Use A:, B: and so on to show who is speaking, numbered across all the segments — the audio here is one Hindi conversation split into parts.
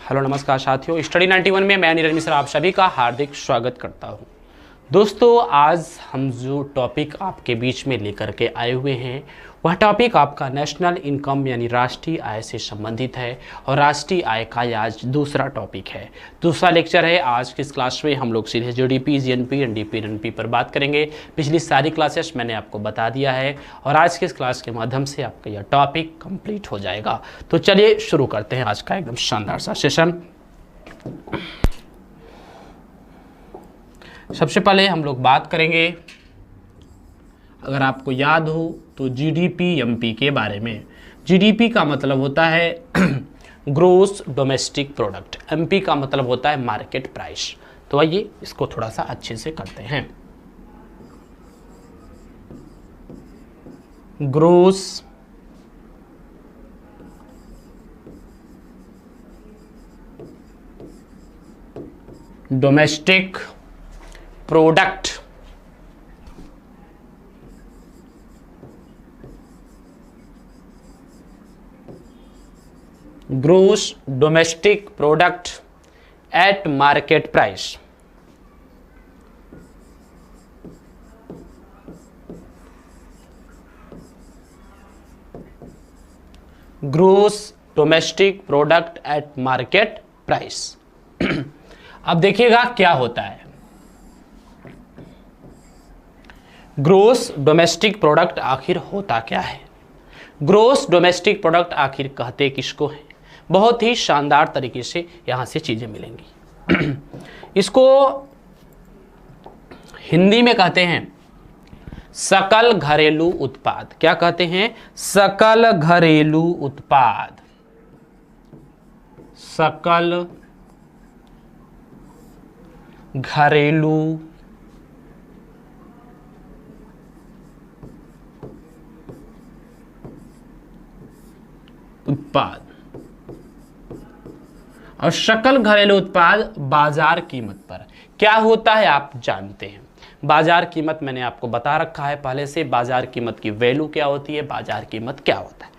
A: हेलो नमस्कार साथियों, स्टडी 91 में मैं नीरज मिश्रा आप सभी का हार्दिक स्वागत करता हूं। दोस्तों, आज हम जो टॉपिक आपके बीच में लेकर के आए हुए हैं वह टॉपिक आपका नेशनल इनकम यानी राष्ट्रीय आय से संबंधित है और राष्ट्रीय आय का आज दूसरा टॉपिक है, दूसरा लेक्चर है। आज की इस क्लास में हम लोग सीधे जीडीपी, जीएनपी, एनडीपी, एनपी पर बात करेंगे। पिछली सारी क्लासेस मैंने आपको बता दिया है और आज की इस क्लास के माध्यम से आपका यह टॉपिक कंप्लीट हो जाएगा। तो चलिए शुरू करते हैं आज का एकदम शानदार सा सेशन। सबसे पहले हम लोग बात करेंगे, अगर आपको याद हो तो जीडीपी एमपी के बारे में। जीडीपी का मतलब होता है ग्रोस डोमेस्टिक प्रोडक्ट, एमपी का मतलब होता है मार्केट प्राइस। तो आइए इसको थोड़ा सा अच्छे से करते हैं। Gross domestic product gross domestic product at market price. Gross domestic product at market price. अब देखिएगा क्या होता है। ग्रोस डोमेस्टिक प्रोडक्ट आखिर होता क्या है? ग्रोस डोमेस्टिक प्रोडक्ट आखिर कहते किसको है? बहुत ही शानदार तरीके से यहां से चीजें मिलेंगी। इसको हिंदी में कहते हैं सकल घरेलू उत्पाद। क्या कहते हैं? सकल घरेलू उत्पाद। सकल घरेलू उत्पाद। और सकल घरेलू उत्पाद बाजार कीमत पर क्या होता है आप जानते हैं। बाजार कीमत मैंने आपको बता रखा है पहले से। बाजार कीमत की वैल्यू क्या होती है, बाजार कीमत क्या होता है।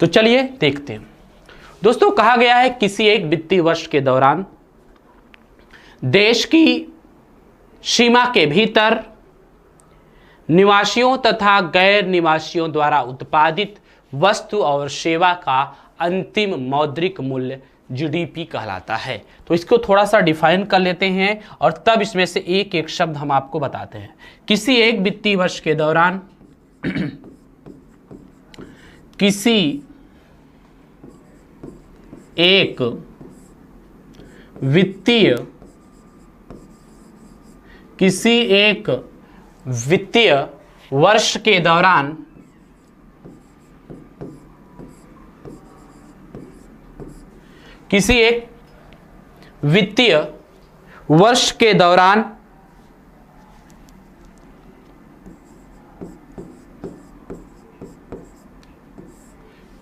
A: तो चलिए देखते हैं। दोस्तों, कहा गया है किसी एक वित्तीय वर्ष के दौरान देश की सीमा के भीतर निवासियों तथा गैर निवासियों द्वारा उत्पादित वस्तु और सेवा का अंतिम मौद्रिक मूल्य जीडीपी कहलाता है। तो इसको थोड़ा सा डिफाइन कर लेते हैं और तब इसमें से एक एक शब्द हम आपको बताते हैं। किसी एक वित्तीय वर्ष के दौरान किसी एक वित्तीय वर्ष के दौरान किसी एक वित्तीय वर्ष के दौरान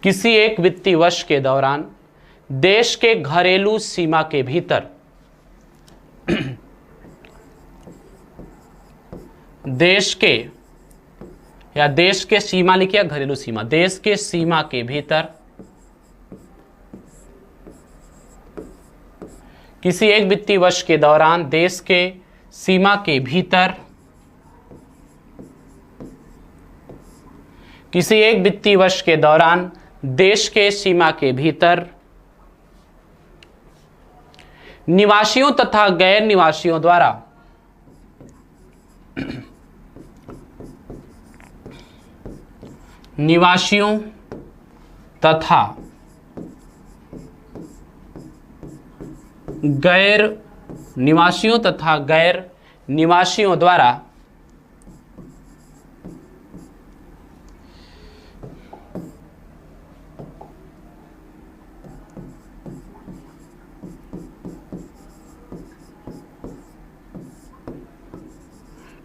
A: किसी एक वित्तीय वर्ष के दौरान देश के घरेलू सीमा के भीतर देश के सीमा लिखिए, घरेलू सीमा, देश के सीमा के भीतर किसी एक वित्तीय वर्ष के दौरान देश के सीमा के भीतर किसी एक वित्तीय वर्ष के दौरान देश के सीमा के भीतर निवासियों तथा गैर निवासियों द्वारा निवासियों तथा गैर निवासियों द्वारा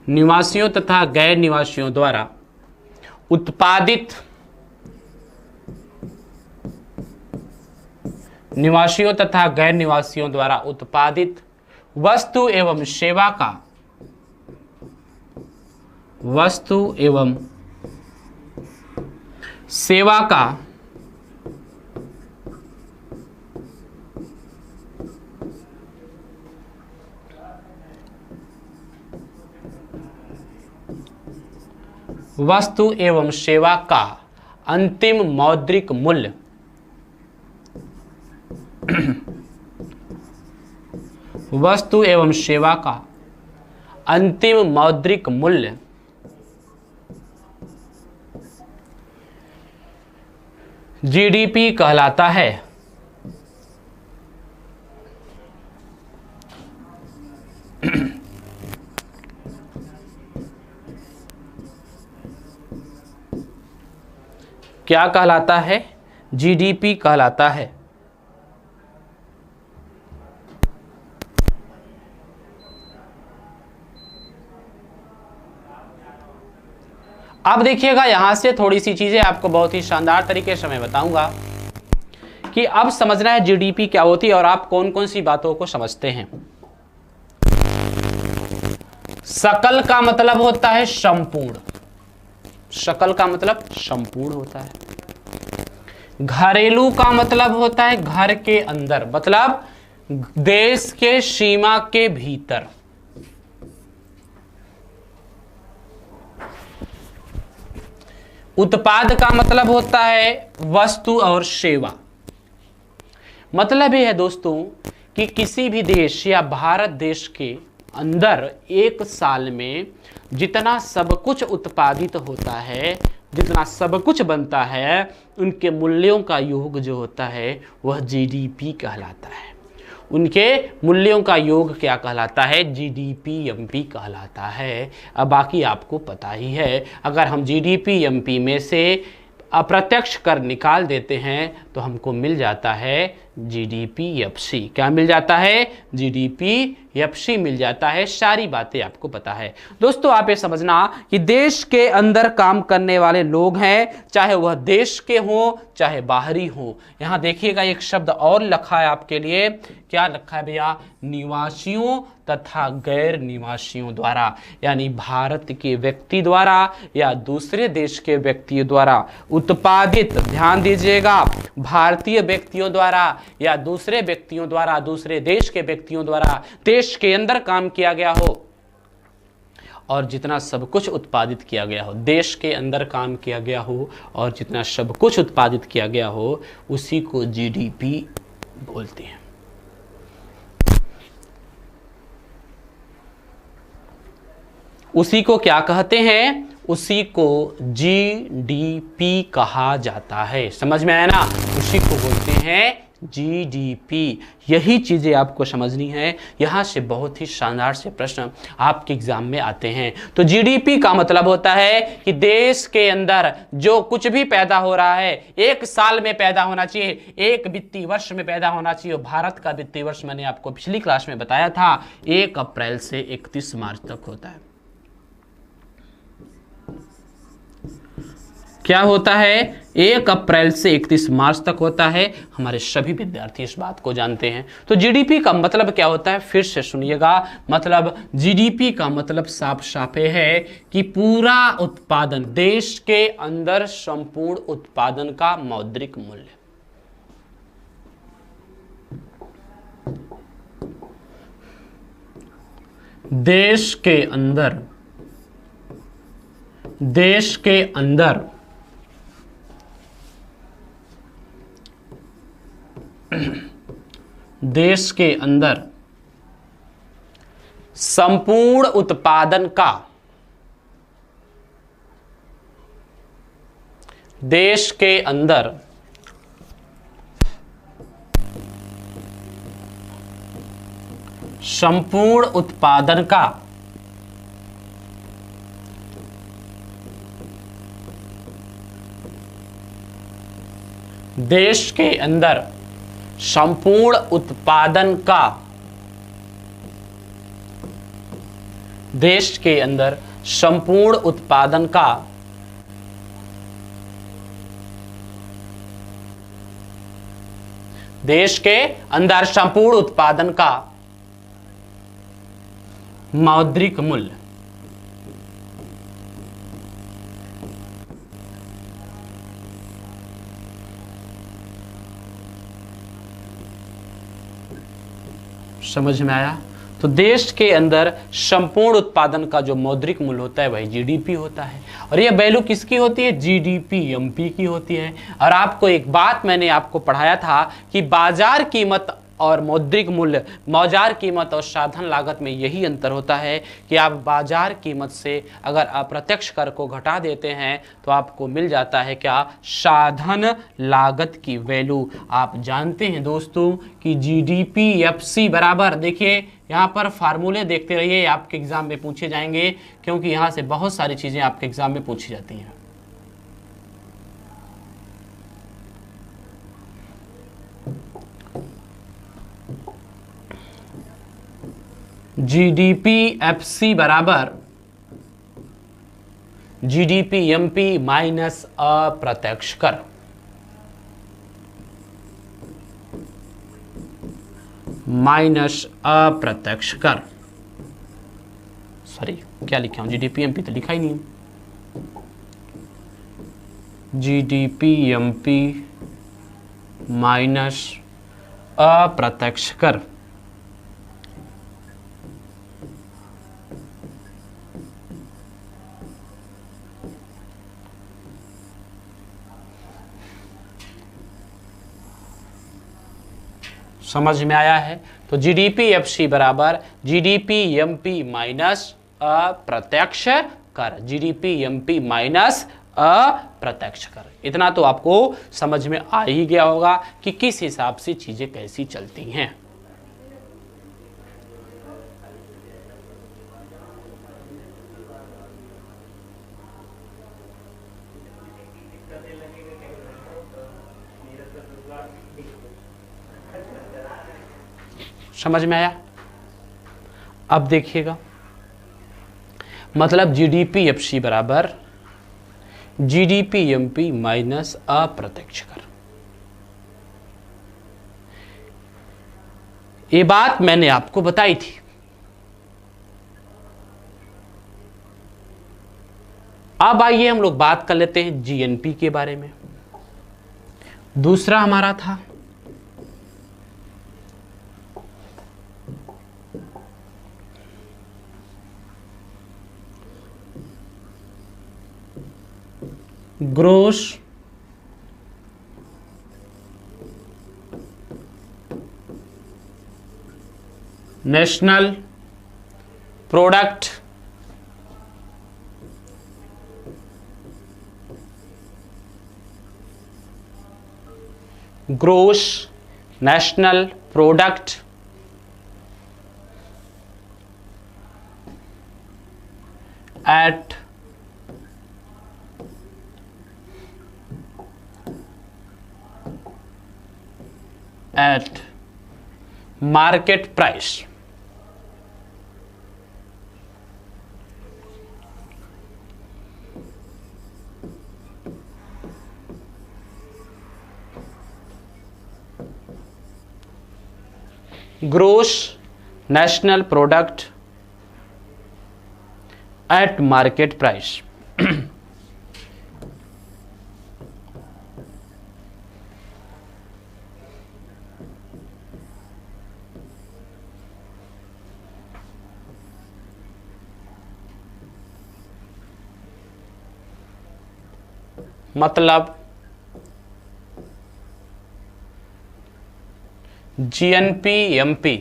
A: निवासियों तथा गैर निवासियों द्वारा उत्पादित निवासियों तथा गैर निवासियों द्वारा उत्पादित वस्तु एवं सेवा का सेवा का वस्तु एवं सेवा का अंतिम मौद्रिक मूल्य वस्तु एवं सेवा का अंतिम मौद्रिक मूल्य जीडीपी कहलाता है। क्या कहलाता है? जीडीपी कहलाता है। अब देखिएगा, यहां से थोड़ी सी चीजें आपको बहुत ही शानदार तरीके से मैं बताऊंगा कि अब समझना है जीडीपी क्या होती है और आप कौन कौन सी बातों को समझते हैं। सकल का मतलब होता है संपूर्ण, सकल का मतलब संपूर्ण होता है। घरेलू का मतलब होता है घर के अंदर, मतलब देश के सीमा के भीतर। उत्पाद का मतलब होता है वस्तु और सेवा। मतलब यह है दोस्तों कि किसी भी देश या भारत देश के अंदर एक साल में जितना सब कुछ उत्पादित होता है, जितना सब कुछ बनता है, उनके मूल्यों का योग जो होता है वह जीडीपी कहलाता है। उनके मूल्यों का योग क्या कहलाता है? जीडीपी एमपी कहलाता है। अब बाकी आपको पता ही है, अगर हम जीडीपी एमपी में से अप्रत्यक्ष कर निकाल देते हैं तो हमको मिल जाता है जीडीपी एफसी। क्या मिल जाता है? जीडीपी एफसी मिल जाता है। सारी बातें आपको पता है। दोस्तों आप ये समझना कि देश के अंदर काम करने वाले लोग हैं, चाहे वह देश के हों चाहे बाहरी हों। यहां देखिएगा एक शब्द और लिखा है आपके लिए। क्या लिखा है भैया? निवासियों तथा गैर निवासियों द्वारा, यानी भारत के व्यक्ति द्वारा या दूसरे देश के व्यक्तियों द्वारा उत्पादित, ध्यान दीजिएगा, भारतीय व्यक्तियों द्वारा या दूसरे व्यक्तियों द्वारा, दूसरे देश के व्यक्तियों द्वारा देश के अंदर काम किया गया हो और जितना सब कुछ उत्पादित किया गया हो, देश के अंदर काम किया गया हो और जितना सब कुछ उत्पादित किया गया हो, उसी को जीडीपी बोलते हैं। उसी को क्या कहते हैं? उसी को जीडीपी कहा जाता है। समझ में आया ना? उसी को बोलते हैं जीडीपी। यही चीजें आपको समझनी है। यहां से बहुत ही शानदार से प्रश्न आपके एग्जाम में आते हैं। तो जीडीपी का मतलब होता है कि देश के अंदर जो कुछ भी पैदा हो रहा है, एक साल में पैदा होना चाहिए, एक वित्तीय वर्ष में पैदा होना चाहिए। भारत का वित्तीय वर्ष मैंने आपको पिछली क्लास में बताया था, 1 अप्रैल से 31 मार्च तक होता है। क्या होता है? 1 अप्रैल से 31 मार्च तक होता है। हमारे सभी विद्यार्थी इस बात को जानते हैं। तो जीडीपी का मतलब क्या होता है? फिर से सुनिएगा। मतलब जीडीपी का मतलब साफ साफ है कि पूरा उत्पादन, देश के अंदर संपूर्ण उत्पादन का मौद्रिक मूल्य। देश के अंदर देश के अंदर संपूर्ण उत्पादन का, देश के अंदर संपूर्ण उत्पादन का देश के अंदर संपूर्ण उत्पादन का देश के अंदर संपूर्ण उत्पादन का देश के अंदर संपूर्ण उत्पादन का मौद्रिक मूल्य। समझ में आया? तो देश के अंदर संपूर्ण उत्पादन का जो मौद्रिक मूल्य होता है वही जीडीपी होता है, और ये वैल्यू किसकी होती है? जीडीपी एमपी की होती है। और आपको एक बात मैंने आपको पढ़ाया था कि बाजार कीमत और मौद्रिक मूल्य, बाजार कीमत और साधन लागत में यही अंतर होता है कि आप बाजार कीमत से अगर अप्रत्यक्ष कर को घटा देते हैं तो आपको मिल जाता है क्या? साधन लागत की वैल्यू। आप जानते हैं दोस्तों कि जीडीपी एफसी बराबर, देखिए यहाँ पर फार्मूले देखते रहिए, आपके एग्जाम में पूछे जाएंगे, क्योंकि यहाँ से बहुत सारी चीजें आपके एग्जाम में पूछी जाती हैं। जीडीपी एफसी बराबर जीडीपी एमपी माइनस अप्रत्यक्ष कर। माइनस अप्रत्यक्ष कर, सॉरी क्या लिखा हूं? जीडीपी एमपी तो लिखा ही नहीं। जीडीपी एमपी माइनस अप्रत्यक्ष कर। समझ में आया है? तो जीडीपी एफसी बराबर जीडीपी एमपी माइनस अप्रत्यक्ष कर। जीडीपी एमपी माइनस अप्रत्यक्ष कर, इतना तो आपको समझ में आ ही गया होगा कि किस हिसाब से चीजें कैसी चलती हैं। समझ में आया? अब देखिएगा, मतलब जीडीपी एफसी बराबर जीडीपी एमपी माइनस अप्रत्यक्ष कर। ये बात मैंने आपको बताई थी। अब आइए हम लोग बात कर लेते हैं जीएनपी के बारे में। दूसरा हमारा था gross national product gross national product at market price। Gross national product at market price. मतलब जीएनपी एमपी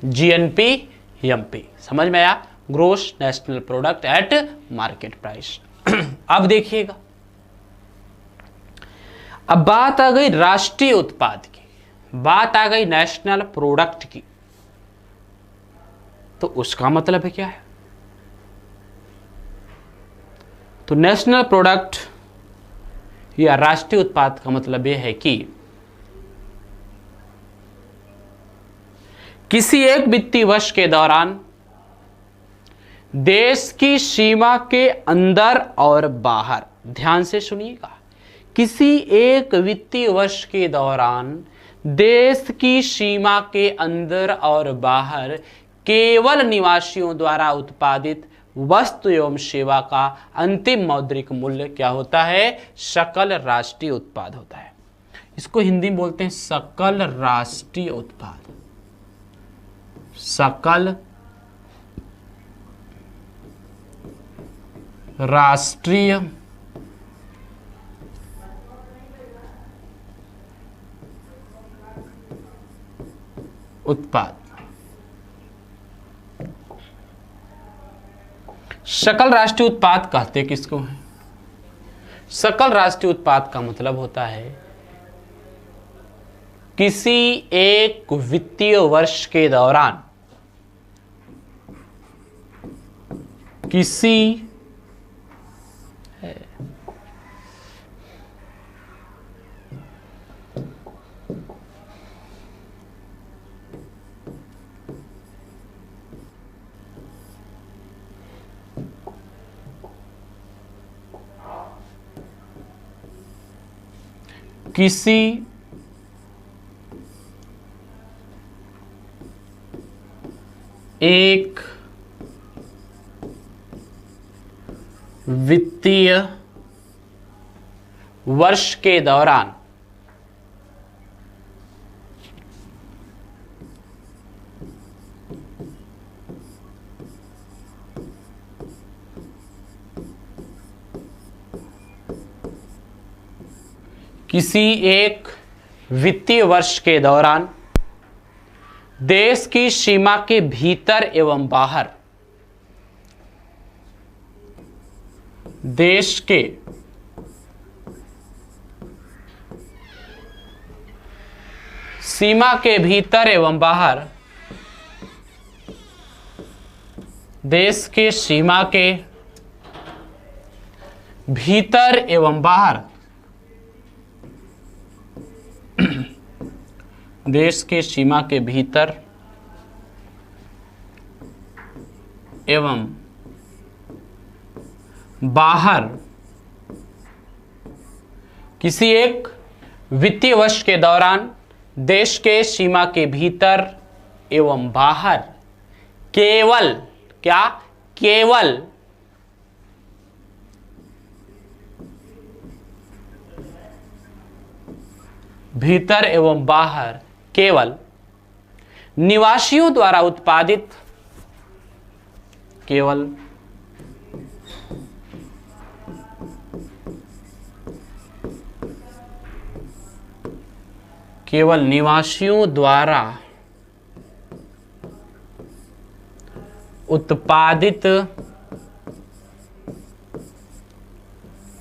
A: जीएनपी एमपी, समझ में आया? Gross national product at market price. अब देखिएगा, अब बात आ गई राष्ट्रीय उत्पाद की, बात आ गई नेशनल प्रोडक्ट की, तो उसका मतलब है क्या है? तो नेशनल प्रोडक्ट या राष्ट्रीय उत्पाद का मतलब यह है कि किसी एक वित्तीय वर्ष के दौरान देश की सीमा के अंदर और बाहर, ध्यान से सुनिएगा, किसी एक वित्तीय वर्ष के दौरान देश की सीमा के अंदर और बाहर केवल निवासियों द्वारा उत्पादित वस्तु एवं सेवा का अंतिम मौद्रिक मूल्य क्या होता है? सकल राष्ट्रीय उत्पाद होता है। इसको हिंदी में बोलते हैं सकल राष्ट्रीय उत्पाद। सकल राष्ट्रीय उत्पाद। सकल राष्ट्रीय उत्पाद कहते किसको है? सकल राष्ट्रीय उत्पाद का मतलब होता है किसी एक वित्तीय वर्ष के दौरान किसी किसी एक वित्तीय वर्ष के दौरान किसी एक वित्तीय वर्ष के दौरान देश की सीमा के भीतर एवं बाहर देश के सीमा के भीतर एवं बाहर देश के सीमा के भीतर एवं बाहर देश के सीमा के भीतर एवं बाहर किसी एक वित्तीय वर्ष के दौरान देश के सीमा के भीतर एवं बाहर केवल क्या? केवल भीतर एवं बाहर केवल निवासियों द्वारा उत्पादित केवल निवासियों द्वारा उत्पादित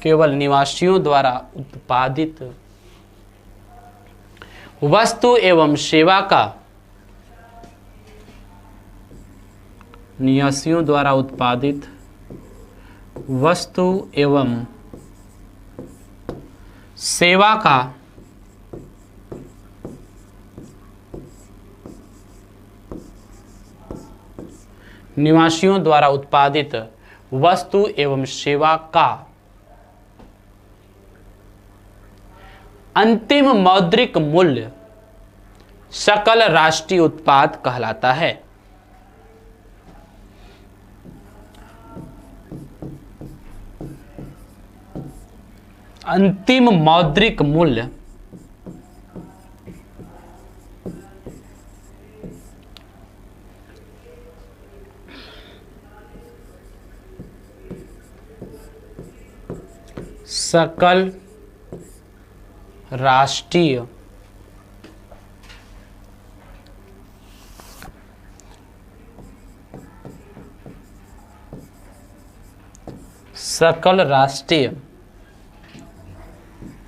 A: केवल निवासियों द्वारा उत्पादित वस्तु एवं सेवा का निवासियों द्वारा उत्पादित वस्तु एवं सेवा का निवासियों द्वारा उत्पादित वस्तु एवं सेवा का अंतिम मौद्रिक मूल्य सकल राष्ट्रीय उत्पाद कहलाता है। अंतिम मौद्रिक मूल्य सकल राष्ट्रीय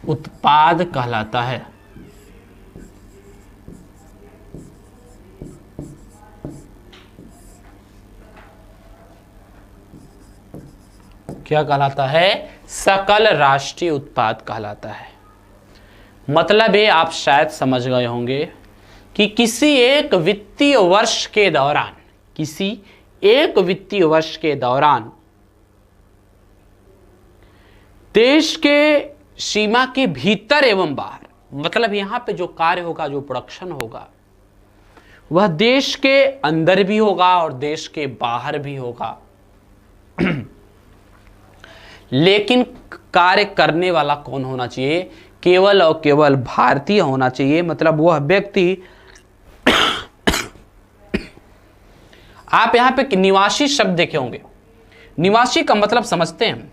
A: उत्पाद कहलाता है। क्या कहलाता है? सकल राष्ट्रीय उत्पाद कहलाता है। मतलब ये आप शायद समझ गए होंगे कि किसी एक वित्तीय वर्ष के दौरान देश के सीमा के भीतर एवं बाहर, मतलब यहां पे जो कार्य होगा, जो प्रोडक्शन होगा, वह देश के अंदर भी होगा और देश के बाहर भी होगा। लेकिन कार्य करने वाला कौन होना चाहिए? केवल और केवल भारतीय होना चाहिए। मतलब वह व्यक्ति आप यहां पे निवासी शब्द देखे होंगे। निवासी का मतलब समझते हैं?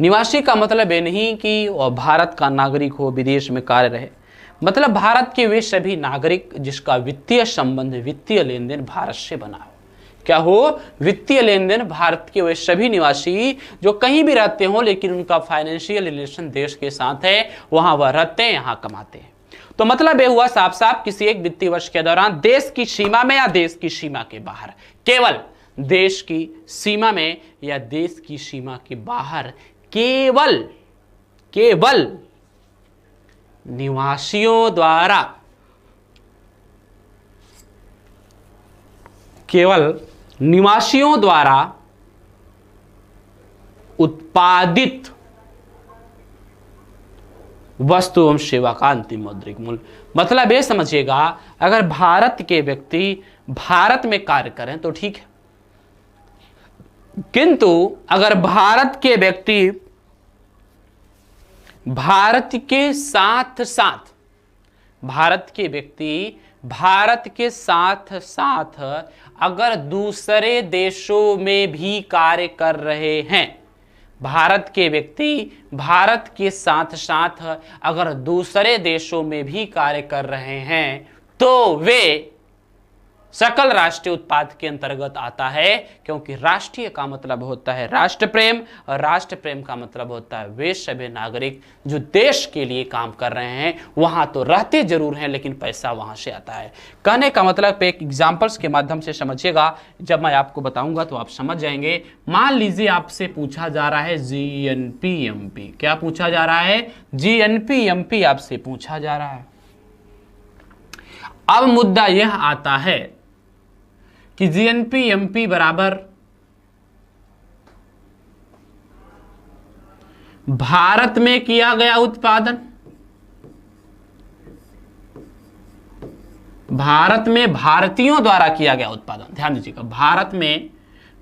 A: निवासी का मतलब ये नहीं कि वह भारत का नागरिक हो, विदेश में कार्य रहे। मतलब भारत के वे सभी नागरिक जिसका वित्तीय संबंध, वित्तीय लेन देन भारत से बना हो। क्या हो? वित्तीय लेन देन भारत के वे सभी निवासी जो कहीं भी रहते हो लेकिन उनका फाइनेंशियल रिलेशन देश के साथ है, वहां वह रहते हैं, यहां कमाते हैं। तो मतलब यह हुआ साफ साफ किसी एक वित्तीय वर्ष के दौरान देश की सीमा में या देश की सीमा के बाहर, केवल देश की सीमा में या देश की सीमा के बाहर केवल निवासियों द्वारा, केवल निवासियों द्वारा उत्पादित वस्तु एवं सेवा का अंतिम मौद्रिक मूल्य। मतलब ये समझिएगा, अगर भारत के व्यक्ति भारत में कार्य करें तो ठीक है, किंतु अगर भारत के व्यक्ति भारत के साथ साथ अगर दूसरे देशों में भी कार्य कर रहे हैं, भारत के व्यक्ति भारत के साथ साथ अगर दूसरे देशों में भी कार्य कर रहे हैं तो वे सकल राष्ट्रीय उत्पाद के अंतर्गत आता है। क्योंकि राष्ट्रीय का मतलब होता है राष्ट्र प्रेम, और राष्ट्र प्रेम का मतलब होता है वे सभी नागरिक जो देश के लिए काम कर रहे हैं, वहां तो रहते जरूर हैं लेकिन पैसा वहां से आता है। कहने का मतलब एक एग्जांपल्स के माध्यम से समझिएगा, जब मैं आपको बताऊंगा तो आप समझ जाएंगे। मान लीजिए आपसे पूछा जा रहा है जीएनपीएमपी। क्या पूछा जा रहा है? जीएनपीएमपी आपसे पूछा जा रहा है। अब मुद्दा यह आता है कि जीएनपीएमपी बराबर भारत में किया गया उत्पादन, भारत में भारतीयों द्वारा किया गया उत्पादन। ध्यान दीजिएगा, भारत में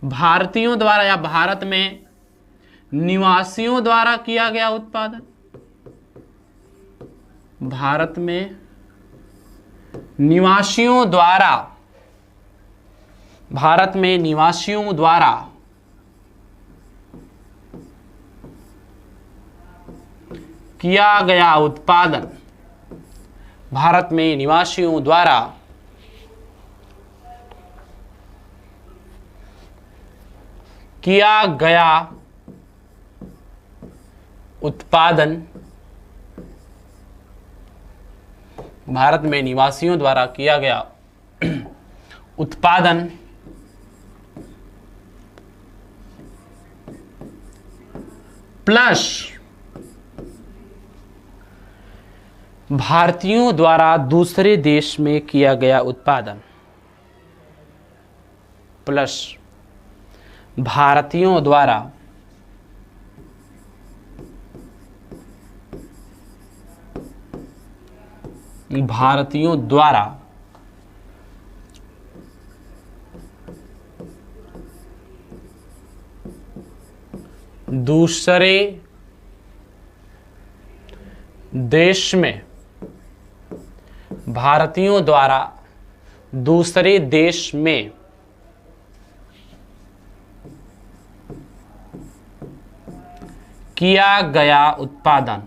A: भारतीयों द्वारा या भारत में निवासियों द्वारा किया गया उत्पादन, भारत में निवासियों द्वारा, भारत में निवासियों द्वारा किया गया उत्पादन, भारत में निवासियों द्वारा किया गया उत्पादन, भारत में निवासियों द्वारा किया गया उत्पादन प्लस भारतीयों द्वारा दूसरे देश में किया गया उत्पादन, प्लस भारतीयों द्वारा दूसरे देश में, भारतीयों द्वारा दूसरे देश में किया गया उत्पादन,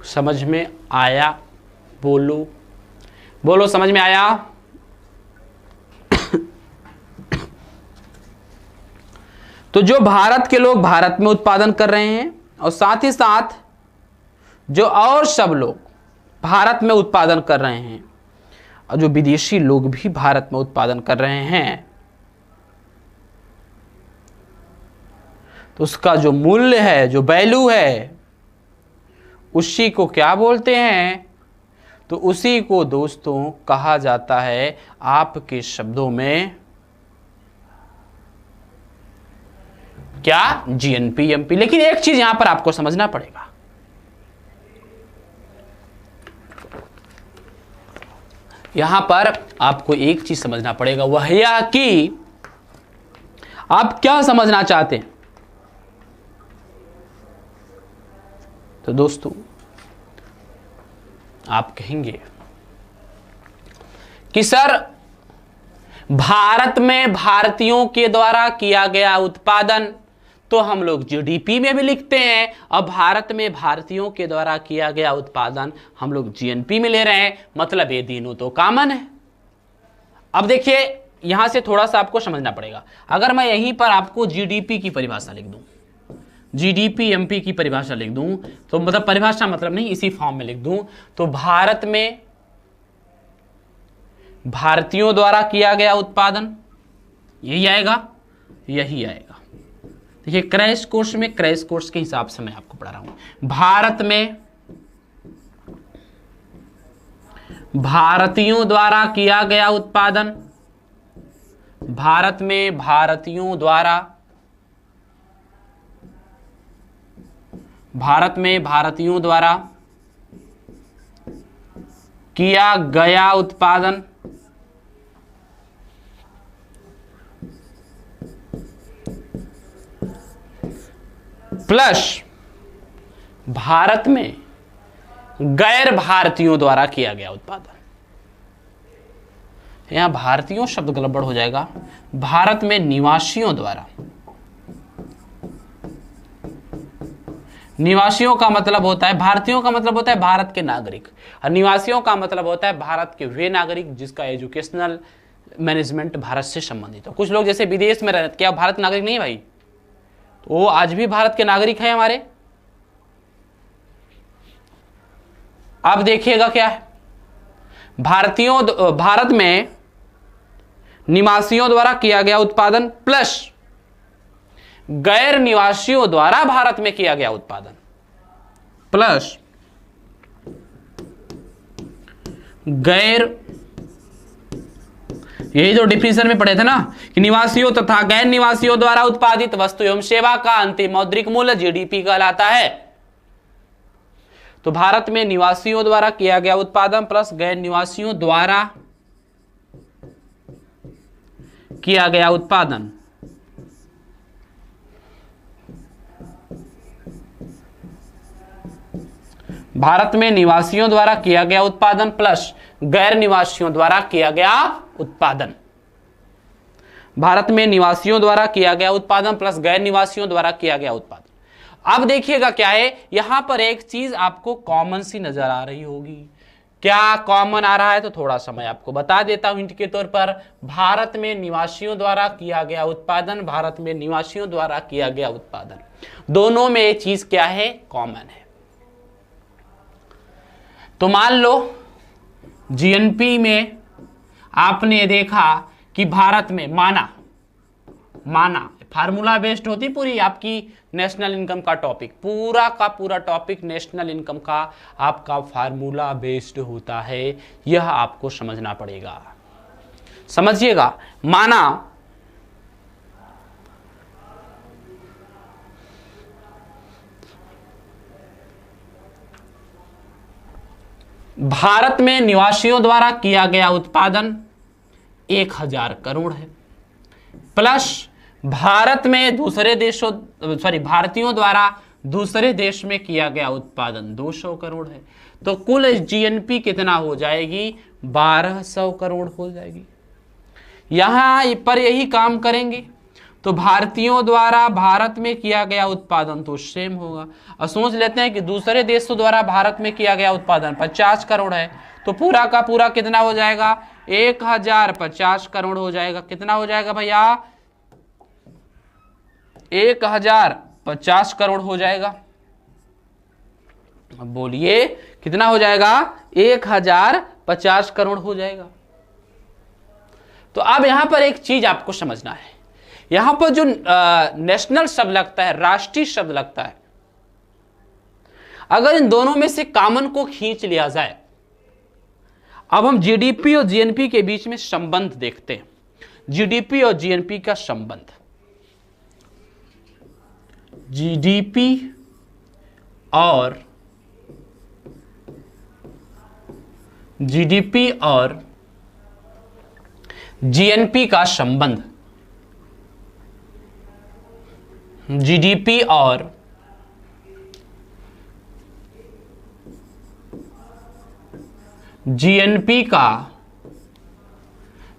A: समझ में आया? बोलो बोलो, समझ में आया? तो जो भारत के लोग भारत में उत्पादन कर रहे हैं और साथ ही साथ जो और सब लोग भारत में उत्पादन कर रहे हैं और जो विदेशी लोग भी भारत में उत्पादन कर रहे हैं, तो उसका जो मूल्य है, जो वैल्यू है, उसी को क्या बोलते हैं? तो उसी को दोस्तों कहा जाता है आपके शब्दों में क्या, जीएनपी एमपी। लेकिन एक चीज यहां पर आपको समझना पड़ेगा, यहां पर आपको एक चीज समझना पड़ेगा, वह यह कि आप क्या समझना चाहते हैं। तो दोस्तों आप कहेंगे कि सर भारत में भारतीयों के द्वारा किया गया उत्पादन तो हम लोग जीडीपी में भी लिखते हैं, और भारत में भारतीयों के द्वारा किया गया उत्पादन हम लोग जीएनपी में ले रहे हैं, मतलब ये तीनों तो कॉमन है। अब देखिए यहां से थोड़ा सा आपको समझना पड़ेगा। अगर मैं यहीं पर आपको जीडीपी की परिभाषा लिख दूं, जीडीपी एमपी की परिभाषा लिख दूं, तो मतलब परिभाषा मतलब नहीं, इसी फॉर्म में लिख दूं, तो भारत में भारतीयों द्वारा किया गया उत्पादन यही आएगा, यही आएगा। देखिए क्रैश कोर्स में, क्रैश कोर्स के हिसाब से मैं आपको पढ़ा रहा हूं। भारत में भारतीयों द्वारा किया गया उत्पादन, भारत में भारतीयों द्वारा, भारत में भारतीयों द्वारा किया गया उत्पादन प्लस भारत में गैर भारतीयों द्वारा किया गया उत्पादन। यहां भारतीयों शब्द गड़बड़ हो जाएगा, भारत में निवासियों द्वारा, निवासियों का मतलब होता है, भारतीयों का मतलब होता है भारत के नागरिक, और निवासियों का मतलब होता है भारत के वे नागरिक जिसका एजुकेशनल मैनेजमेंट भारत से संबंधित हो। कुछ लोग जैसे विदेश में रहते, क्या भारत नागरिक नहीं है भाई? तो वो आज भी भारत के नागरिक हैं हमारे। अब देखिएगा क्या है, भारत में निवासियों द्वारा किया गया उत्पादन प्लस गैर निवासियों द्वारा भारत में किया गया उत्पादन, प्लस गैर, यही जो डिफिनेशन में पढ़े थे ना कि निवासियों तथा गैर निवासियों द्वारा उत्पादित वस्तु एवं सेवा का अंतिम मौद्रिक मूल्य जीडीपी कहलाता है। तो भारत में निवासियों द्वारा किया गया उत्पादन प्लस गैर निवासियों द्वारा किया गया उत्पादन, भारत में निवासियों द्वारा किया गया उत्पादन प्लस गैर निवासियों द्वारा किया गया उत्पादन, भारत में निवासियों द्वारा किया गया उत्पादन प्लस गैर निवासियों द्वारा किया गया उत्पादन। अब देखिएगा क्या है, यहां पर एक चीज आपको कॉमन सी नजर आ रही होगी। क्या कॉमन आ रहा है? तो थोड़ा सा मैं आपको बता देता हूं हिंट के तौर पर। भारत में निवासियों द्वारा किया गया उत्पादन, भारत में निवासियों द्वारा किया गया उत्पादन, दोनों में ये चीज क्या है? कॉमन है। तो मान लो जीएनपी में आपने देखा कि भारत में माना फार्मूला बेस्ड होती पूरी आपकी नेशनल इनकम का टॉपिक, पूरा का पूरा टॉपिक नेशनल इनकम का आपका फार्मूला बेस्ड होता है। यह आपको समझना पड़ेगा, समझिएगा। माना भारत में निवासियों द्वारा किया गया उत्पादन 1000 करोड़ है, प्लस भारत में भारतीयों द्वारा दूसरे देश में किया गया उत्पादन 200 करोड़ है। तो कुल जीएनपी कितना हो जाएगी? 1200 करोड़ हो जाएगी। यहां पर यही काम करेंगे तो भारतीयों द्वारा भारत में किया गया उत्पादन तो सेम होगा। और सोच लेते हैं कि दूसरे देशों द्वारा भारत में किया गया उत्पादन 50 करोड़ है, तो पूरा का पूरा कितना हो जाएगा? 1050 करोड़ हो जाएगा। कितना हो जाएगा भैया? 1050 करोड़ हो जाएगा। अब बोलिए कितना हो जाएगा? 1050 करोड़ हो जाएगा। तो अब यहां पर एक चीज आपको समझना है, यहां पर जो नेशनल शब्द लगता है, राष्ट्रीय शब्द लगता है, अगर इन दोनों में से कॉमन को खींच लिया जाए, अब हम जीडीपी और जीएनपी के बीच में संबंध देखते हैं। जीडीपी और जीएनपी का संबंध, जीडीपी और जीएनपी का संबंध, जीडीपी और जीएनपी का,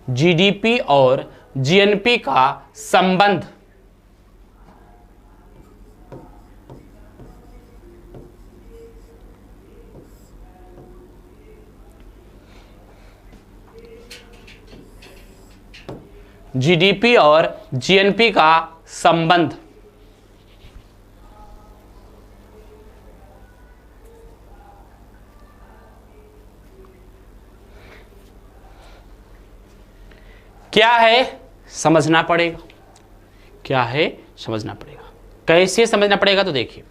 A: जीडीपी और जीएनपी का संबंध जीडीपी और जीएनपी का संबंध क्या है समझना पड़ेगा। क्या है समझना पड़ेगा। कैसे समझना पड़ेगा तो देखिए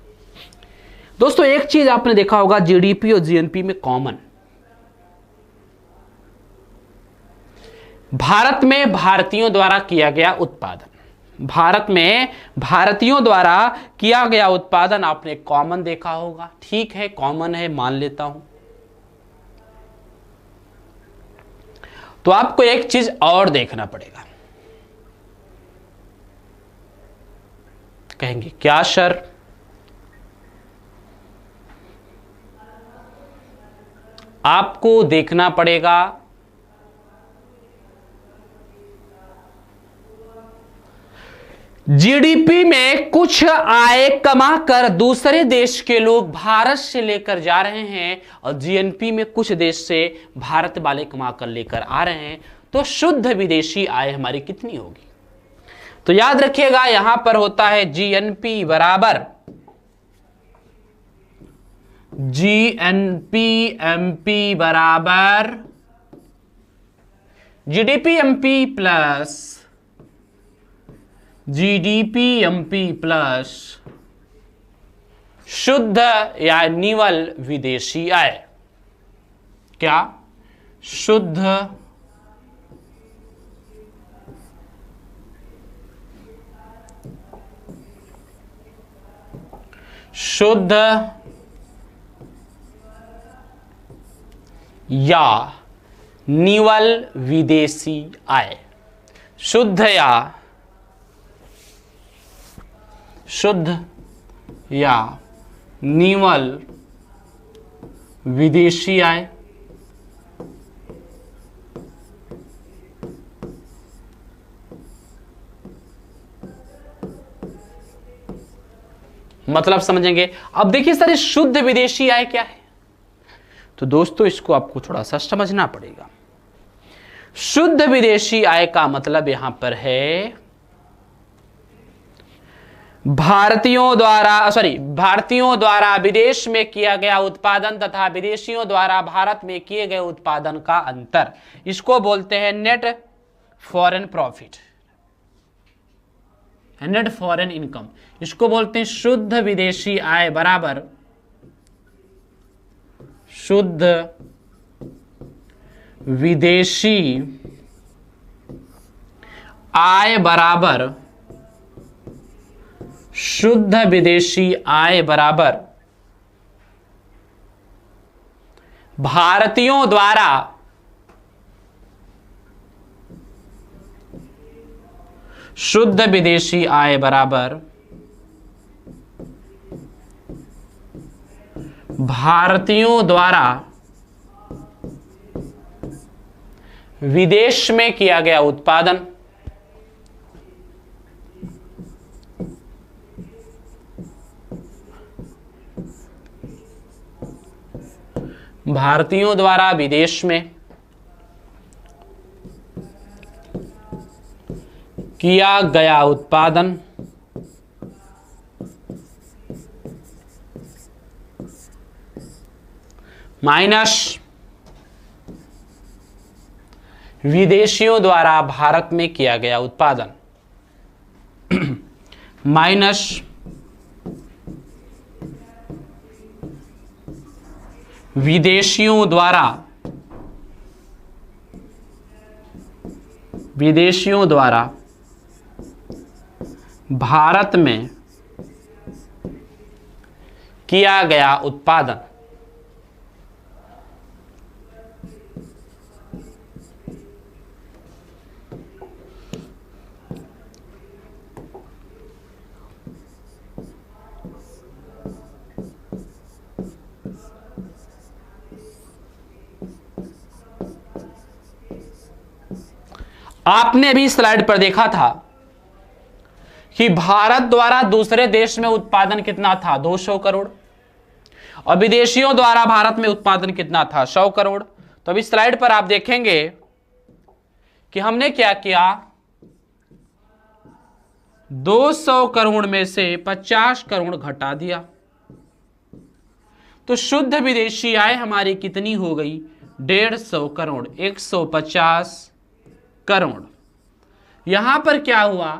A: दोस्तों, एक चीज आपने देखा होगा जीडीपी और जीएनपी में कॉमन, भारत में भारतीयों द्वारा किया गया उत्पादन, भारत में भारतीयों द्वारा किया गया उत्पादन आपने कॉमन देखा होगा। ठीक है, कॉमन है, मान लेता हूं। तो आपको एक चीज और देखना पड़ेगा। कहेंगे क्या सर? आपको देखना पड़ेगा जीडीपी में कुछ आय कमा कर दूसरे देश के लोग भारत से लेकर जा रहे हैं और जीएनपी में कुछ देश से भारत वाले कमा कर लेकर आ रहे हैं, तो शुद्ध विदेशी आय हमारी कितनी होगी? तो याद रखिएगा यहां पर होता है जीएनपी बराबर जीएनपी एमपी बराबर GDP MP plus GDP MP plus शुद्ध या निवल विदेशी आय। क्या? शुद्ध या निवल विदेशी आय। शुद्ध या निवल विदेशी आय मतलब समझेंगे। अब देखिए सर, इस शुद्ध विदेशी आय क्या है? तो दोस्तों इसको आपको थोड़ा सा समझना पड़ेगा। शुद्ध विदेशी आय का मतलब यहां पर है भारतीयों द्वारा विदेश में किया गया उत्पादन तथा विदेशियों द्वारा भारत में किए गए उत्पादन का अंतर। इसको बोलते हैं net foreign profit, net foreign income. इसको बोलते हैं शुद्ध विदेशी आय बराबर शुद्ध विदेशी आय बराबर शुद्ध विदेशी आय बराबर भारतीयों द्वारा शुद्ध विदेशी आय बराबर भारतीयों द्वारा विदेश में किया गया उत्पादन भारतीयों द्वारा विदेश में किया गया उत्पादन माइनस विदेशियों द्वारा भारत में किया गया उत्पादन माइनस विदेशियों द्वारा भारत में किया गया उत्पादन। आपने अभी स्लाइड पर देखा था कि भारत द्वारा दूसरे देश में उत्पादन कितना था, 200 करोड़, और विदेशियों द्वारा भारत में उत्पादन कितना था, 100 करोड़। तो अभी स्लाइड पर आप देखेंगे कि हमने क्या किया, 200 करोड़ में से 50 करोड़ घटा दिया, तो शुद्ध विदेशी आय हमारी कितनी हो गई, 150 करोड़, 150 करोड़। यहां पर क्या हुआ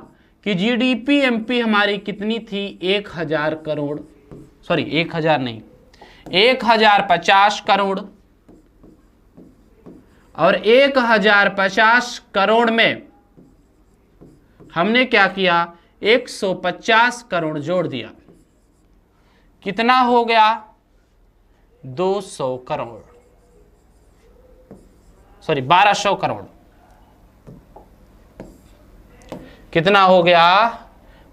A: कि जीडीपी एमपी हमारी कितनी थी, 1000 करोड़, सॉरी 1000 नहीं, 1050 करोड़, और 1050 करोड़ में हमने क्या किया, 150 करोड़ जोड़ दिया, कितना हो गया, 200 करोड़, सॉरी 1200 करोड़, कितना हो गया,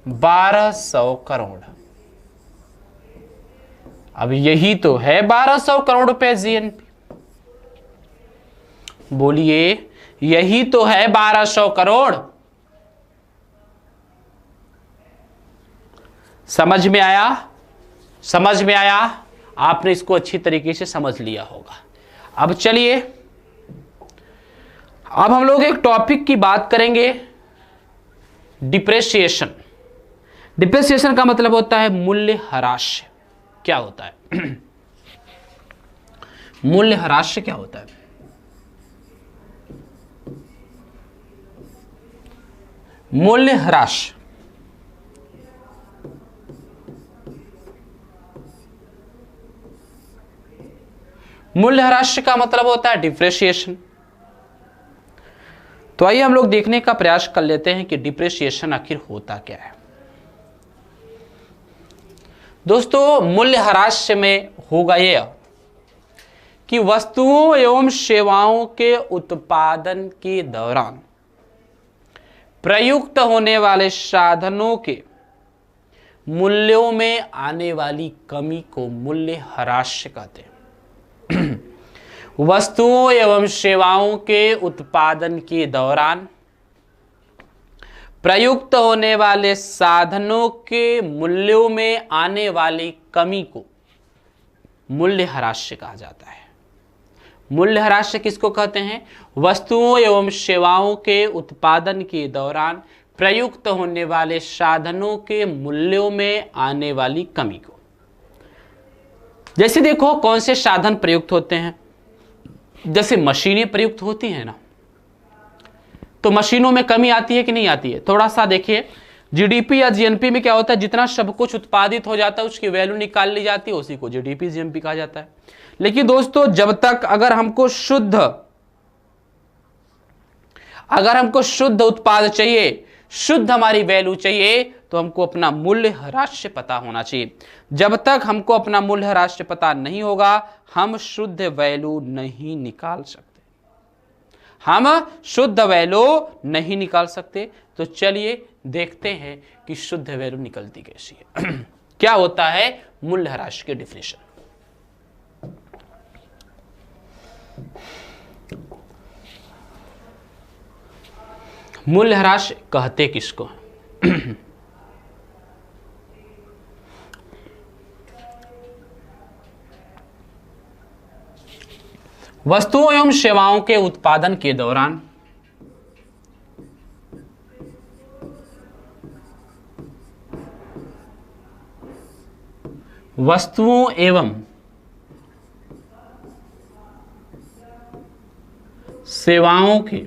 A: 1200 करोड़। अब यही तो है 1200 करोड़ रुपए जीएनपी, बोलिए यही तो है 1200 करोड़। समझ में आया, समझ में आया, आपने इसको अच्छी तरीके से समझ लिया होगा। अब चलिए, अब हम लोग एक टॉपिक की बात करेंगे, डिप्रेशिएशन। डिप्रेशिएशन का मतलब होता है मूल्यह्रास। क्या होता है मूल्यह्रास क्या होता है? मूल्यह्रास मूल्यह्रास का मतलब होता है डिप्रेशिएशन। तो आइए हम लोग देखने का प्रयास कर लेते हैं कि डिप्रेशिएशन आखिर होता क्या है। दोस्तों, मूल्यह्रास में होगा यह कि वस्तुओं एवं सेवाओं के उत्पादन के दौरान प्रयुक्त होने वाले साधनों के मूल्यों में आने वाली कमी को मूल्यह्रास कहते हैं। वस्तुओं एवं सेवाओं के उत्पादन के दौरान प्रयुक्त होने वाले साधनों के मूल्यों में आने वाली कमी को मूल्यह्रास कहा जाता है। मूल्यह्रास किसको कहते हैं? वस्तुओं एवं सेवाओं के उत्पादन के दौरान प्रयुक्त होने वाले साधनों के मूल्यों में आने वाली कमी को। जैसे देखो कौन से साधन प्रयुक्त होते हैं, जैसे मशीनें प्रयुक्त होती हैं ना, तो मशीनों में कमी आती है कि नहीं आती है? थोड़ा सा देखिए, जीडीपी या जीएनपी में क्या होता है, जितना सब कुछ उत्पादित हो जाता है उसकी वैल्यू निकाल ली जाती है, उसी को जीडीपी जीएनपी कहा जाता है। लेकिन दोस्तों, जब तक अगर हमको शुद्ध उत्पाद चाहिए, शुद्ध हमारी वैल्यू चाहिए, तो हमको अपना मूल्यह्रास पता होना चाहिए। जब तक हमको अपना मूल्यह्रास पता नहीं होगा, हम शुद्ध वैल्यू नहीं निकाल सकते। हम शुद्ध वैल्यू नहीं निकाल सकते। तो चलिए देखते हैं कि शुद्ध वैल्यू निकलती कैसी है। क्या होता है मूल्यह्रास की डेफिनेशन? मूल्यह्रास कहते किसको? वस्तुओं एवं सेवाओं के उत्पादन के दौरान वस्तुओं एवं सेवाओं के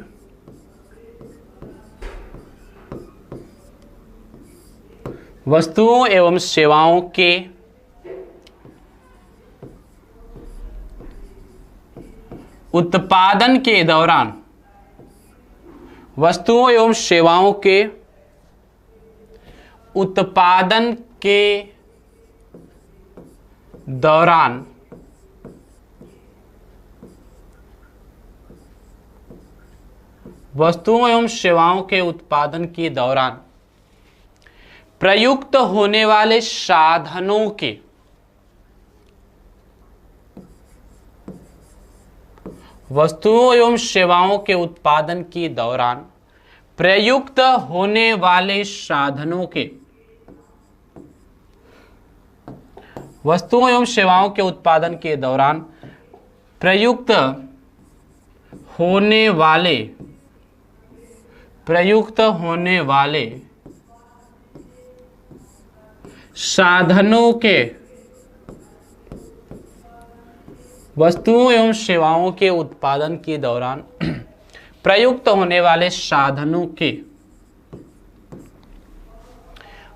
A: वस्तुओं एवं सेवाओं के उत्पादन के दौरान वस्तुओं एवं सेवाओं के उत्पादन के दौरान वस्तुओं एवं सेवाओं के उत्पादन के दौरान प्रयुक्त होने वाले साधनों के वस्तुओं एवं सेवाओं के उत्पादन के दौरान प्रयुक्त होने वाले साधनों के वस्तुओं एवं सेवाओं के उत्पादन के दौरान प्रयुक्त होने वाले साधनों के वस्तुओं एवं सेवाओं के उत्पादन के दौरान प्रयुक्त होने वाले साधनों के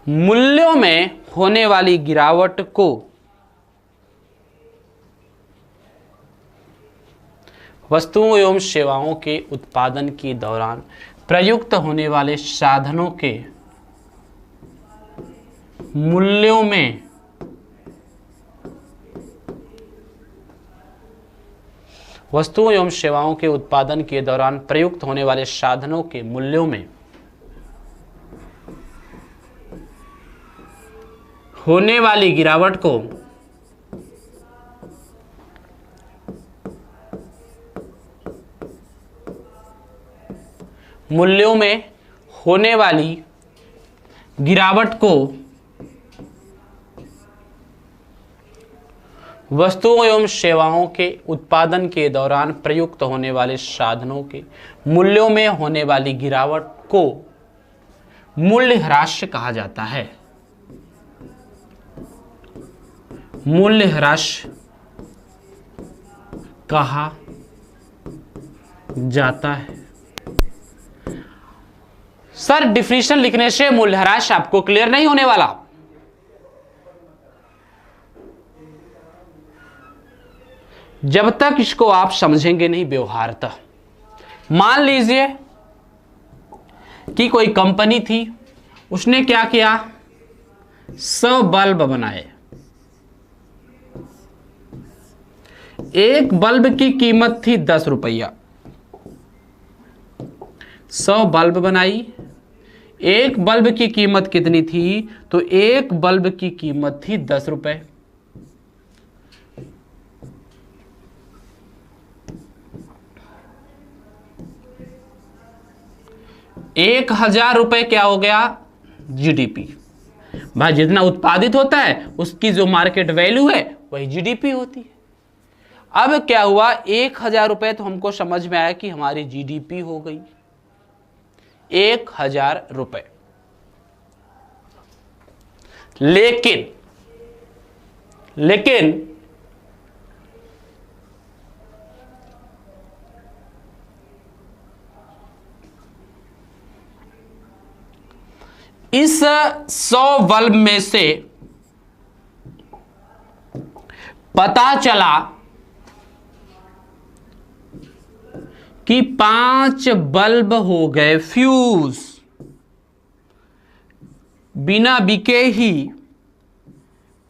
A: मूल्यों में होने वाली गिरावट को वस्तुओं एवं सेवाओं के उत्पादन के दौरान प्रयुक्त होने वाले साधनों के मूल्यों में वस्तुओं एवं सेवाओं के उत्पादन के दौरान प्रयुक्त होने वाले साधनों के मूल्यों में होने वाली गिरावट को मूल्यों में होने वाली गिरावट को वस्तुओं एवं सेवाओं के उत्पादन के दौरान प्रयुक्त होने वाले साधनों के मूल्यों में होने वाली गिरावट को मूल्यह्रास कहा जाता है। मूल्यह्रास कहा जाता है। सर डिफिनेशन लिखने से मूल्यह्रास आपको क्लियर नहीं होने वाला। जब तक इसको आप समझेंगे नहीं व्यवहारतः। मान लीजिए कि कोई कंपनी थी, उसने क्या किया, 100 बल्ब बनाए। एक बल्ब की कीमत थी 10 रुपया। 100 बल्ब बनाई, एक बल्ब की कीमत कितनी थी, तो एक बल्ब की कीमत थी 10 रुपए। 1000 रुपए क्या हो गया, जीडीपी। भाई जितना उत्पादित होता है उसकी जो मार्केट वैल्यू है वही जीडीपी होती है। अब क्या हुआ, 1000 रुपए तो हमको समझ में आया कि हमारी जीडीपी हो गई 1000 रुपए। लेकिन इस 100 बल्ब में से पता चला कि 5 बल्ब हो गए फ्यूज, बिना बिके ही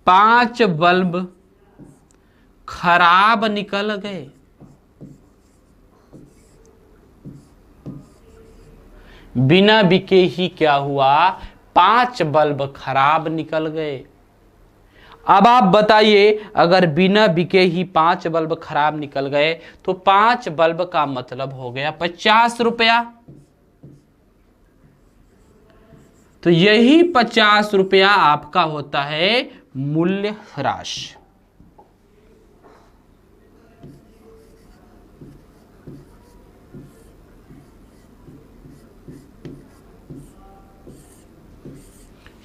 A: 5 बल्ब खराब निकल गए। बिना बिके ही क्या हुआ, 5 बल्ब खराब निकल गए। अब आप बताइए, अगर बिना बिके ही 5 बल्ब खराब निकल गए तो 5 बल्ब का मतलब हो गया 50 रुपया। तो यही 50 रुपया आपका होता है मूल्यह्रास।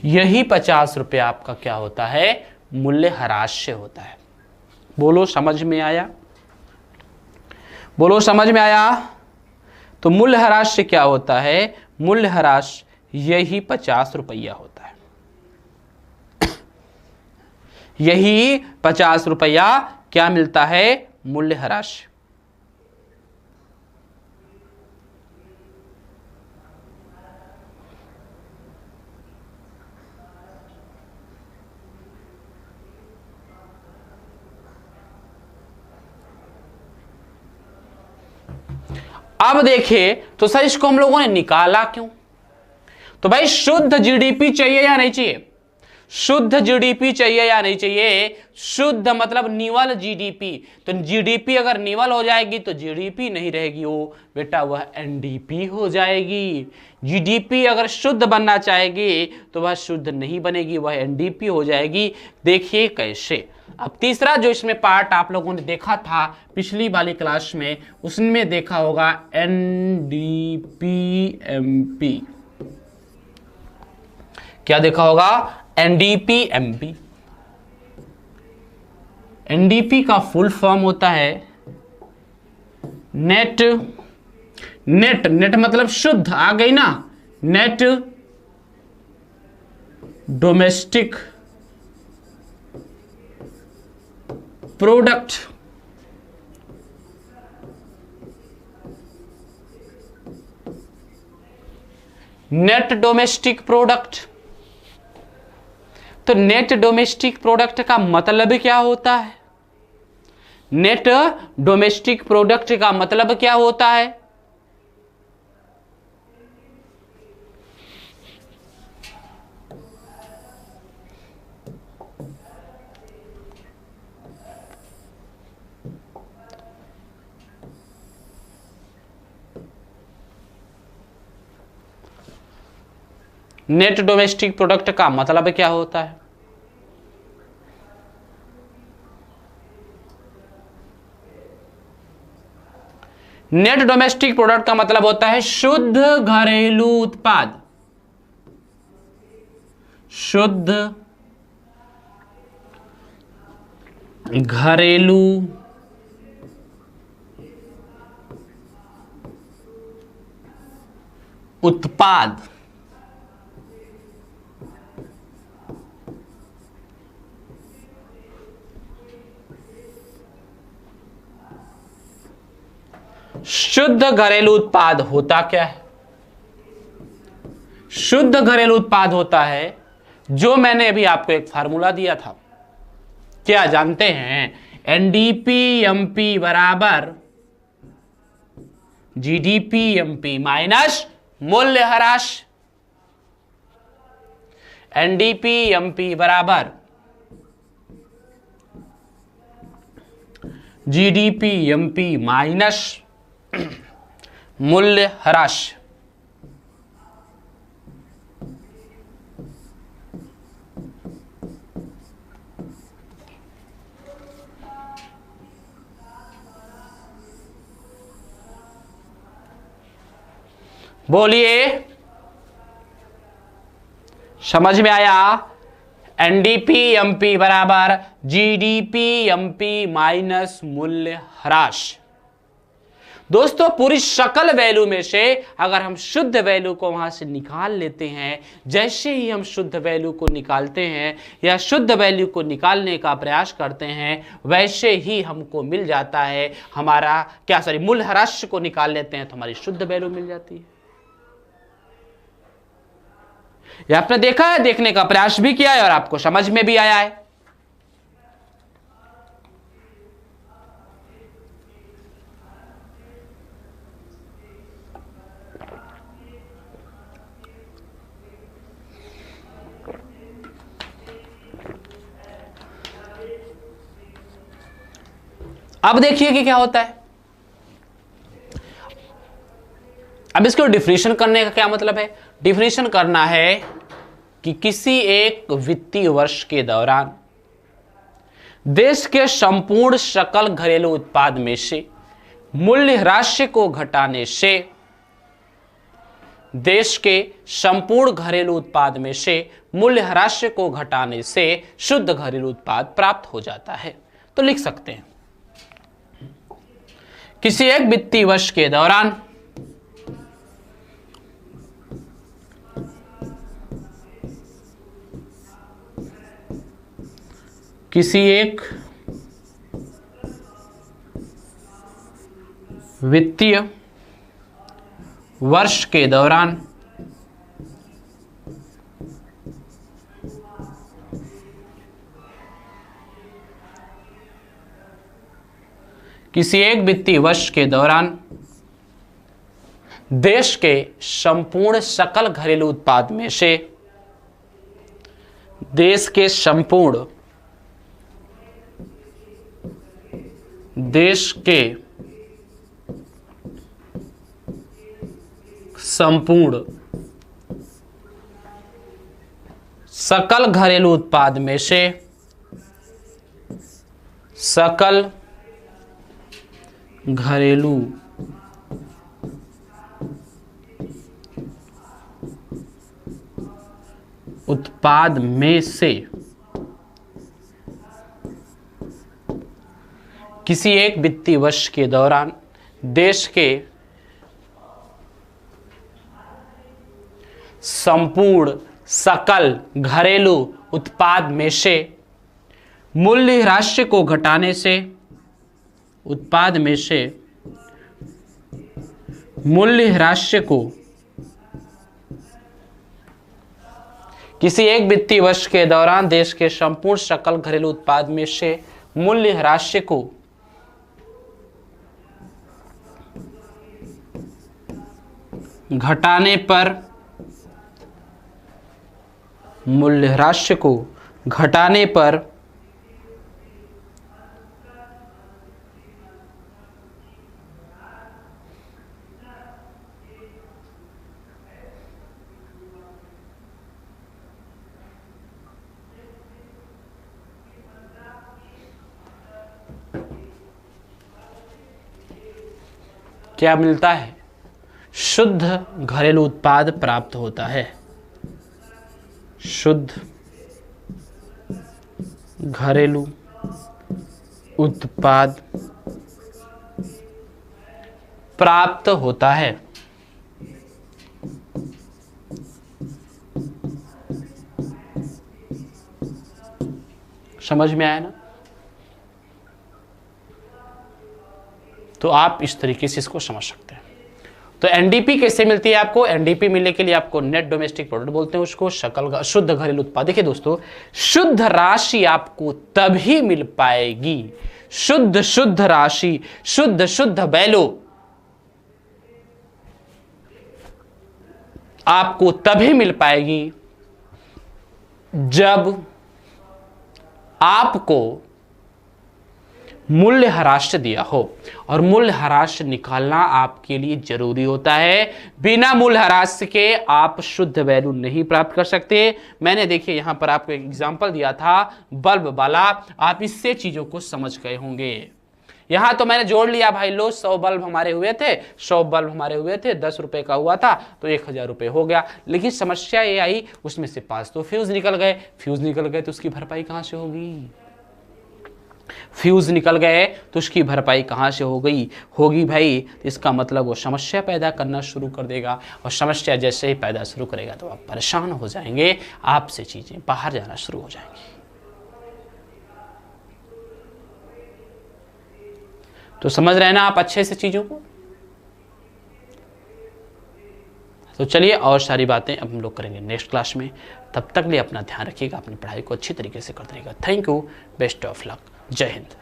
A: यही 50 रुपया आपका क्या होता है, मूल्यह्रास से होता है। बोलो समझ में आया, बोलो समझ में आया। तो मूल्यह्रास से क्या होता है, मूल्यह्रास यही 50 रुपया होता है। यही 50 रुपया क्या मिलता है, मूल्यह्रास। अब देखिए तो सर इसको हम लोगों ने निकाला क्यों? तो भाई शुद्ध जीडीपी चाहिए या नहीं चाहिए? शुद्ध जीडीपी चाहिए या नहीं चाहिए? शुद्ध मतलब निवल जीडीपी। तो जीडीपी अगर निवल हो जाएगी तो जीडीपी नहीं रहेगी, वो बेटा वह एनडीपी हो जाएगी। जीडीपी अगर शुद्ध बनना चाहेगी तो वह शुद्ध नहीं बनेगी, वह एनडीपी हो जाएगी। देखिए कैसे। अब तीसरा जो इसमें पार्ट आप लोगों ने देखा था पिछली वाली क्लास में, उसमें देखा होगा एनडीपी एमपी। क्या देखा होगा? NDP MP. एनडीपी का फुल फॉर्म होता है नेट मतलब शुद्ध, आ गई ना, net domestic product. Net domestic product. तो नेट डोमेस्टिक प्रोडक्ट का मतलब क्या होता है? नेट डोमेस्टिक प्रोडक्ट का मतलब क्या होता है? नेट डोमेस्टिक प्रोडक्ट का मतलब क्या होता है? नेट डोमेस्टिक प्रोडक्ट का मतलब होता है शुद्ध घरेलू उत्पाद। शुद्ध घरेलू उत्पाद। शुद्ध घरेलू उत्पाद होता क्या है? शुद्ध घरेलू उत्पाद होता है जो मैंने अभी आपको एक फार्मूला दिया था, क्या जानते हैं? एनडीपी एमपी बराबर जीडीपी एमपी माइनस मूल्यह्रास। एनडीपी एमपी बराबर जीडीपी एमपी माइनस मूल्यह्रास। बोलिए, समझ में आया? एनडीपी एमपी बराबर जीडीपी एमपी माइनस मूल्यह्रास। दोस्तों पूरी शकल वैल्यू में से अगर हम शुद्ध वैल्यू को वहां से निकाल लेते हैं, जैसे ही हम शुद्ध वैल्यू को निकालते हैं या शुद्ध वैल्यू को निकालने का प्रयास करते हैं, वैसे ही हमको मिल जाता है हमारा क्या, सॉरी, मूल्यह्रास को निकाल लेते हैं तो हमारी शुद्ध वैल्यू मिल जाती है। ये आपने देखा है, देखने का प्रयास भी किया है और आपको समझ में भी आया है। अब देखिए कि क्या होता है। अब इसको डिफिनेशन करने का क्या मतलब है? डिफिनेशन करना है कि किसी एक वित्तीय वर्ष के दौरान देश के संपूर्ण सकल घरेलू उत्पाद में से मूल्यह्रास को घटाने से, देश के संपूर्ण घरेलू उत्पाद में से मूल्यह्रास को घटाने से शुद्ध घरेलू उत्पाद प्राप्त हो जाता है। तो लिख सकते हैं किसी एक वित्तीय वर्ष के दौरान किसी एक वित्तीय वर्ष के दौरान किसी एक वित्तीय वर्ष के दौरान देश के संपूर्ण सकल घरेलू उत्पाद में से, देश के संपूर्ण सकल घरेलू उत्पाद में से, सकल घरेलू उत्पाद में से किसी एक वित्तीय वर्ष के दौरान देश के संपूर्ण सकल घरेलू उत्पाद में से मूल्य ह्रास को घटाने से, उत्पाद में से मूल्य ह्रास को किसी एक वित्तीय वर्ष के दौरान देश के संपूर्ण सकल घरेलू उत्पाद में से मूल्य ह्रास को घटाने पर, मूल्य ह्रास को घटाने पर क्या मिलता है? शुद्ध घरेलू उत्पाद प्राप्त होता है। शुद्ध घरेलू उत्पाद प्राप्त होता है। समझ में आया ना? तो आप इस तरीके से इसको समझ सकते हैं। तो एनडीपी कैसे मिलती है आपको? एनडीपी मिलने के लिए आपको नेट डोमेस्टिक प्रोडक्ट बोलते हैं उसको, शुद्ध घरेलू उत्पाद। देखिए दोस्तों, शुद्ध राशि आपको तभी मिल पाएगी, शुद्ध राशि, शुद्ध वैल्यू आपको तभी मिल पाएगी जब आपको मूल्य ह्रास दिया हो, और मूल्य ह्रास निकालना आपके लिए जरूरी होता है। बिना मूल्य ह्रास के आप शुद्ध वैल्यू नहीं प्राप्त कर सकते। मैंने देखिए यहां पर आपको एक एग्जांपल दिया था बल्ब वाला, आप इससे चीजों को समझ गए होंगे। यहां तो मैंने जोड़ लिया भाई लो, 100 बल्ब हमारे हुए थे, 100 बल्ब हमारे हुए थे, 10 रुपए का हुआ था तो 1000 रुपए हो गया। लेकिन समस्या ये आई उसमें से 5 तो फ्यूज निकल गए, तो उसकी भरपाई कहां से होगी? फ्यूज निकल गए तो उसकी भरपाई कहां से होगी भाई? तो इसका मतलब वो समस्या पैदा करना शुरू कर देगा, और समस्या जैसे ही पैदा शुरू करेगा तो आप परेशान हो जाएंगे, आपसे चीजें बाहर जाना शुरू हो जाएंगी। तो समझ रहे हैं ना आप अच्छे से चीजों को? तो चलिए और सारी बातें अब हम लोग करेंगे नेक्स्ट क्लास में। तब तक लिए अपना ध्यान रखिएगा, अपनी पढ़ाई को अच्छी तरीके से करते रहिएगा। Thank you, best of luck, जय हिंद।